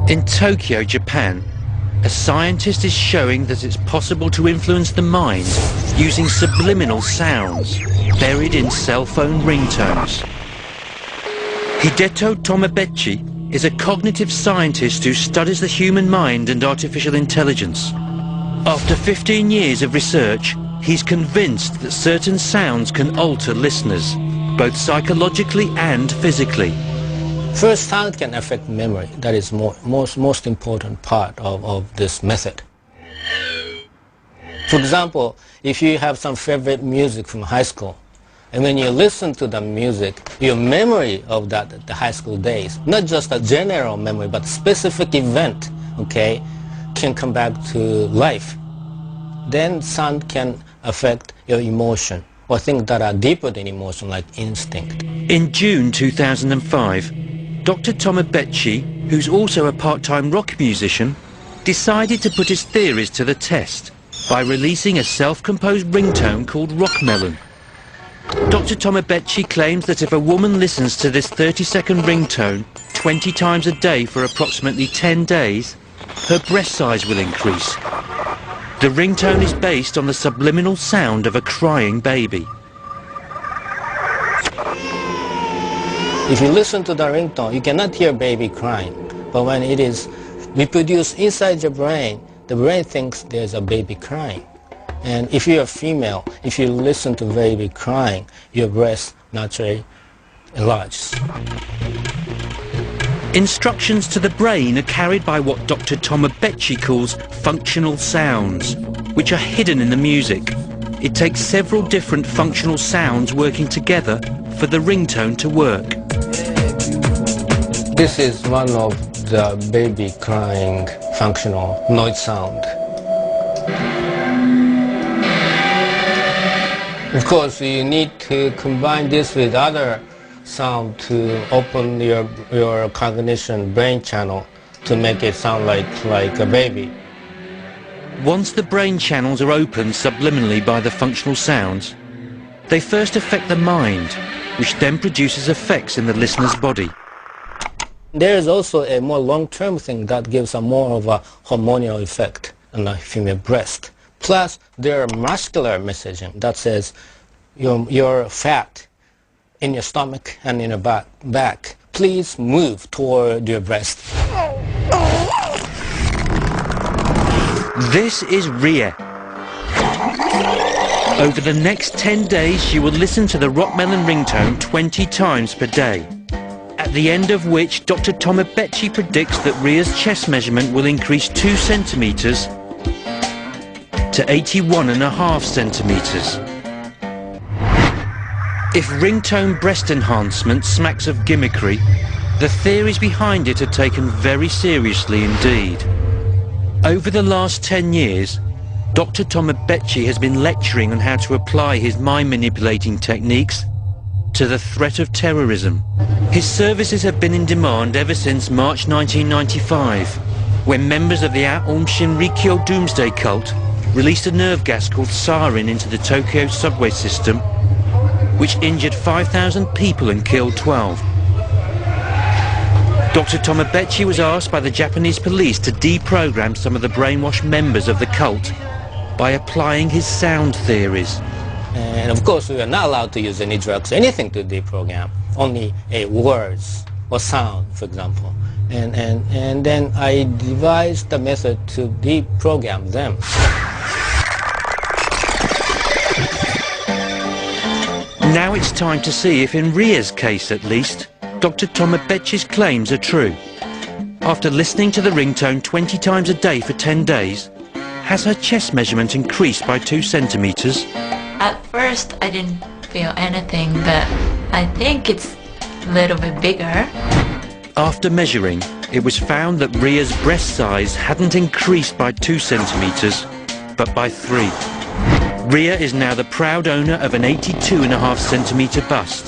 In Tokyo, Japan, a scientist is showing that it's possible to influence the mind using subliminal sounds buried in cell phone ringtones. Hideto Tomobechi is a cognitive scientist who studies the human mind and artificial intelligence. After 15 years of research, he's convinced that certain sounds can alter listeners, both psychologically and physically. First, sound can affect memory. That is most important part of this method. For example, if you have some favorite music from high school, and when you listen to the music, your memory of the high school days, not just a general memory, but specific event, okay, can come back to life. Then sound can affect your emotion, or things that are deeper than emotion, like instinct. In June 2005, Dr. Tomobechi, who's also a part-time rock musician, decided to put his theories to the test by releasing a self-composed ringtone called Rockmelon. Dr. Tomobechi claims that if a woman listens to this 30-second ringtone 20 times a day for approximately 10 days, her breast size will increase. The ringtone is based on the subliminal sound of a crying baby. If you listen to the ringtone, you cannot hear baby crying. But when it is reproduced inside your brain, the brain thinks there's a baby crying. And if you're a female, if you listen to baby crying, your breast naturally enlarges. Instructions to the brain are carried by what Dr. Tomobechi calls functional sounds, which are hidden in the music. It takes several different functional sounds working together for the ringtone to work. This is one of the baby crying functional noise sound. Of course, you need to combine this with other sound to open your cognition brain channel to make it sound like a baby. Once the brain channels are opened subliminally by the functional sounds, they first affect the mind, which then produces effects in the listener's body. There is also a more long-term thing that gives a more of a hormonal effect on the female breast. Plus, there are muscular messaging that says you're fat in your stomach and in your back. Please move toward your breast. This is Ria. Over the next 10 days, she will listen to the Rockmelon ringtone 20 times per day, at the end of which Dr. Tomobechi predicts that Ria's chest measurement will increase 2 centimeters to 81.5 centimeters. If ringtone breast enhancement smacks of gimmickry, the theories behind it are taken very seriously indeed. Over the last 10 years, Dr. Tomobechi has been lecturing on how to apply his mind-manipulating techniques to the threat of terrorism. His services have been in demand ever since March 1995, when members of the Aum Shinrikyo doomsday cult released a nerve gas called sarin into the Tokyo subway system, which injured 5,000 people and killed 12. Dr. Tomobechi was asked by the Japanese police to deprogram some of the brainwashed members of the cult by applying his sound theories. And of course, we are not allowed to use any drugs, anything to deprogram, only words or sound, for example. And then I devised the method to deprogram them. Now it's time to see if, in Ria's case at least, Dr. Tomobechi's claims are true. After listening to the ringtone 20 times a day for 10 days, has her chest measurement increased by 2 centimeters? At first I didn't feel anything, but I think it's a little bit bigger. After measuring, it was found that Ria's breast size hadn't increased by 2 centimeters, but by 3. Ria is now the proud owner of an 82.5 centimeter bust.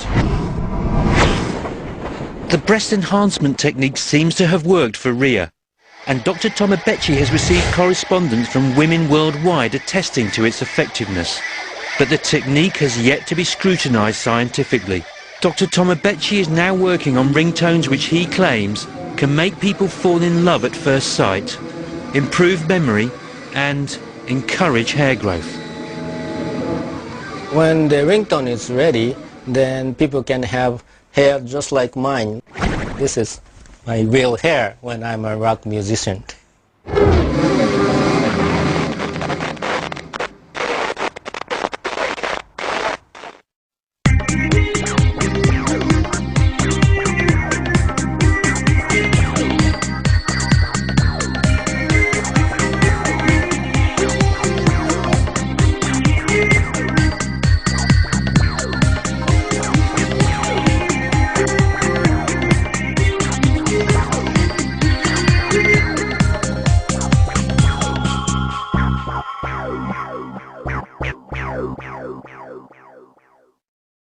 The breast enhancement technique seems to have worked for Ria, and Dr. Tomobechi has received correspondence from women worldwide attesting to its effectiveness. But the technique has yet to be scrutinized scientifically. Dr. Tomobechi is now working on ringtones which he claims can make people fall in love at first sight, improve memory and encourage hair growth. When the ringtone is ready, then people can have hair just like mine. This is my real hair when I'm a rock musician.